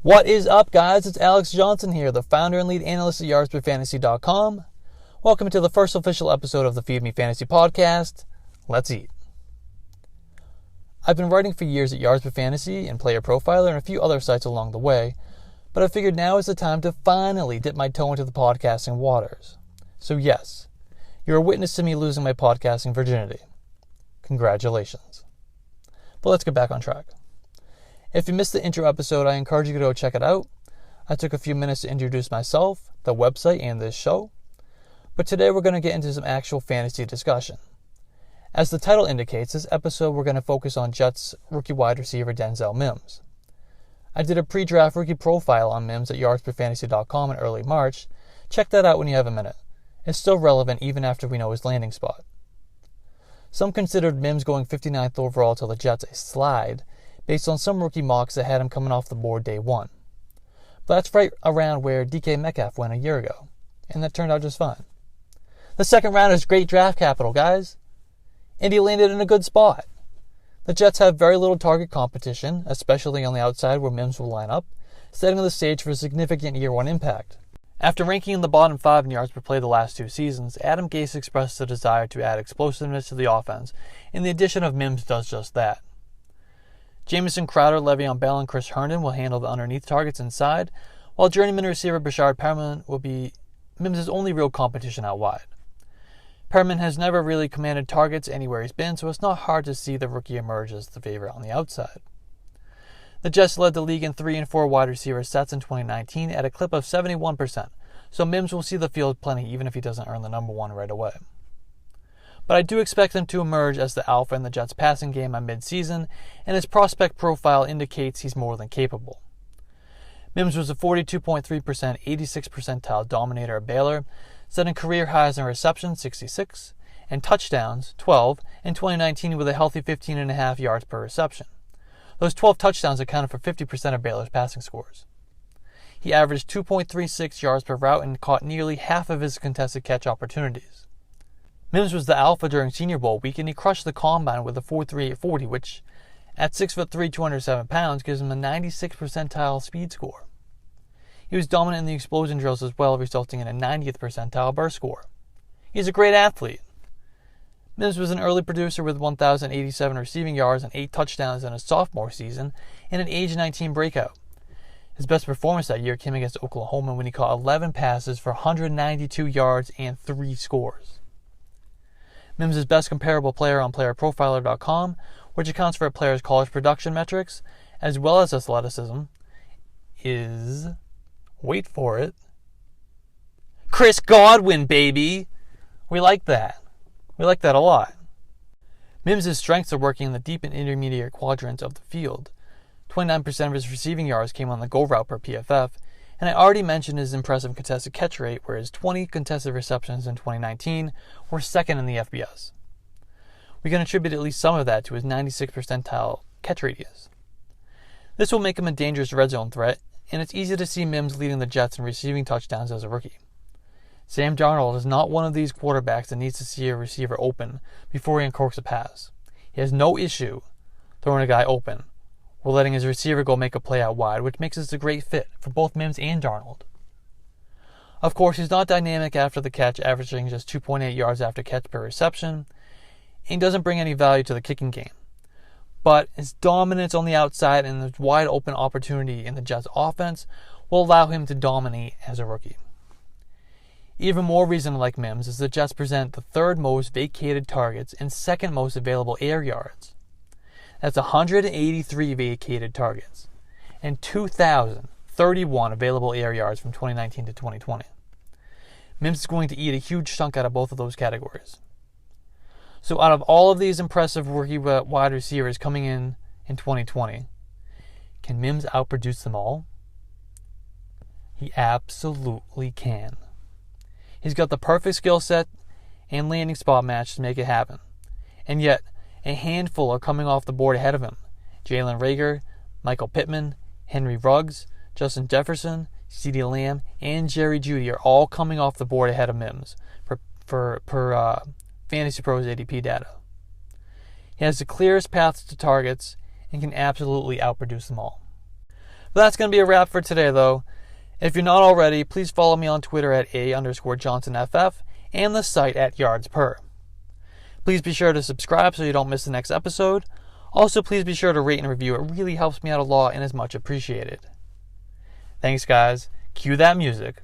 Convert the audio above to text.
What is up, guys? It's Alex Johnson here, the founder and lead analyst at YardsPerFantasy.com. Welcome to the first official episode of the Feed Me Fantasy podcast. Let's eat. I've been writing for years at Yards Per Fantasy and Player Profiler and a few other sites along the way, but I figured now is the time to finally dip my toe into the podcasting waters. So yes, you're a witness to me losing my podcasting virginity. Congratulations. But let's get back on track. If you missed the intro episode, I encourage you to go check it out. I took a few minutes to introduce myself, the website, and this show. But today we're going to get into some actual fantasy discussion. As the title indicates, this episode we're going to focus on Jets rookie wide receiver Denzel Mims. I did a pre-draft rookie profile on Mims at YardsPerFantasy.com in early March. Check that out when you have a minute. It's still relevant even after we know his landing spot. Some considered Mims going 59th overall to the Jets a slide, based on some rookie mocks that had him coming off the board day one. But that's right around where DK Metcalf went a year ago, and that turned out just fine. The second round is great draft capital, guys, and he landed in a good spot. The Jets have very little target competition, especially on the outside where Mims will line up, setting the stage for a significant year one impact. After ranking in the bottom 5 in yards per play the last 2 seasons, Adam Gase expressed a desire to add explosiveness to the offense, and the addition of Mims does just that. Jamison Crowder, Le'Veon Bell, and Chris Herndon will handle the underneath targets inside, while journeyman receiver Brashard Perriman will be Mims' only real competition out wide. Perriman has never really commanded targets anywhere he's been, so it's not hard to see the rookie emerge as the favorite on the outside. The Jets led the league in 3 and 4 wide receiver sets in 2019 at a clip of 71%, so Mims will see the field plenty even if he doesn't earn the number 1 right away. But I do expect him to emerge as the alpha in the Jets' passing game by mid-season, and his prospect profile indicates he's more than capable. Mims was a 42.3% 86th percentile dominator at Baylor, setting career highs in receptions 66 and touchdowns 12 in 2019 with a healthy 15.5 yards per reception. Those 12 touchdowns accounted for 50% of Baylor's passing scores. He averaged 2.36 yards per route and caught nearly half of his contested catch opportunities. Mims was the alpha during Senior Bowl week, and he crushed the combine with a 4.38 40, which, at 6'3", 207 pounds, gives him a 96th percentile speed score. He was dominant in the explosion drills as well, resulting in a 90th percentile burst score. He's a great athlete. Mims was an early producer with 1,087 receiving yards and 8 touchdowns in his sophomore season and an age 19 breakout. His best performance that year came against Oklahoma when he caught 11 passes for 192 yards and 3 scores. Mims' best comparable player on PlayerProfiler.com, which accounts for a player's college production metrics, as well as athleticism, is, wait for it, Chris Godwin, baby! We like that. We like that a lot. Mims' strengths are working in the deep and intermediate quadrants of the field. 29% of his receiving yards came on the go route per PFF, and I already mentioned his impressive contested catch rate, where his 20 contested receptions in 2019 were second in the FBS. We can attribute at least some of that to his 96th percentile catch radius. This will make him a dangerous red zone threat, and it's easy to see Mims leading the Jets in receiving touchdowns as a rookie. Sam Darnold is not one of these quarterbacks that needs to see a receiver open before he uncorks a pass. He has no issue throwing a guy open or letting his receiver go make a play out wide, which makes this a great fit for both Mims and Darnold. Of course, he's not dynamic after the catch, averaging just 2.8 yards after catch per reception, and doesn't bring any value to the kicking game. But his dominance on the outside and the wide open opportunity in the Jets' offense will allow him to dominate as a rookie. Even more reason to like Mims is the Jets present the 3rd most vacated targets and 2nd most available air yards. That's 183 vacated targets and 2,031 available air yards from 2019 to 2020. Mims is going to eat a huge chunk out of both of those categories. So out of all of these impressive rookie wide receivers coming in 2020, can Mims outproduce them all? He absolutely can. He's got the perfect skill set and landing spot match to make it happen. And yet, a handful are coming off the board ahead of him. Jalen Reagor, Michael Pittman, Henry Ruggs, Justin Jefferson, CeeDee Lamb, and Jerry Jeudy are all coming off the board ahead of Mims per Fantasy Pros ADP data. He has the clearest paths to targets and can absolutely outproduce them all. But that's going to be a wrap for today, though. If you're not already, please follow me on Twitter at @A_JohnsonFF and the site at YardsPer. Please be sure to subscribe so you don't miss the next episode. Also, please be sure to rate and review. It really helps me out a lot and is much appreciated. Thanks, guys. Cue that music.